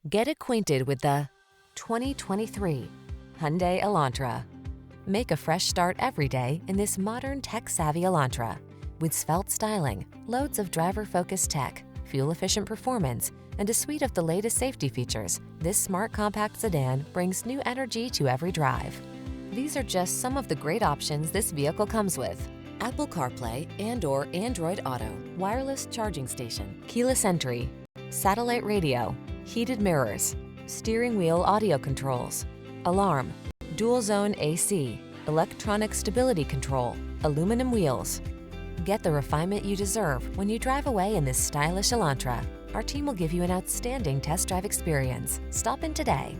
Get acquainted with the 2023 Hyundai Elantra. Make a fresh start every day in this modern tech-savvy Elantra. With svelte styling, loads of driver-focused tech, fuel-efficient performance, and a suite of the latest safety features, this smart compact sedan brings new energy to every drive. These are just some of the great options this vehicle comes with: Apple CarPlay and/or Android Auto, wireless charging station, keyless entry, satellite radio, heated mirrors, steering wheel audio controls, alarm, dual zone AC, electronic stability control, aluminum wheels. Get the refinement you deserve when you drive away in this stylish Elantra. Our team will give you an outstanding test drive experience. Stop in today.